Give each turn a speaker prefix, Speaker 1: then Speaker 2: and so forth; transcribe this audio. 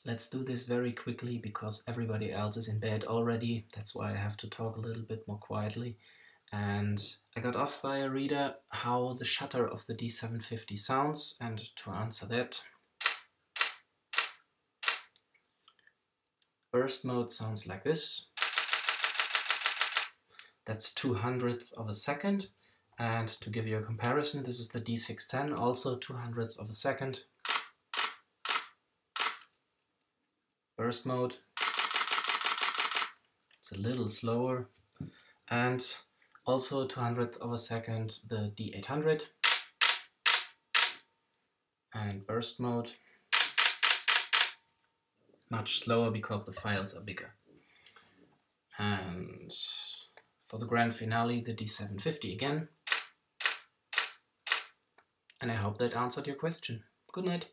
Speaker 1: Let's do this very quickly because everybody else is in bed already. That's why I have to talk a little bit more quietly. And I got asked by a reader how the shutter of the D750 sounds, and to answer that, burst mode sounds like this. That's 200th of a second. And to give you a comparison, this is the D610, also 200ths of a second. Burst mode. It's a little slower. And also 200th of a second, the D800. And burst mode. Much slower because the files are bigger. And for the grand finale, the D750 again. And I hope that answered your question. Good night.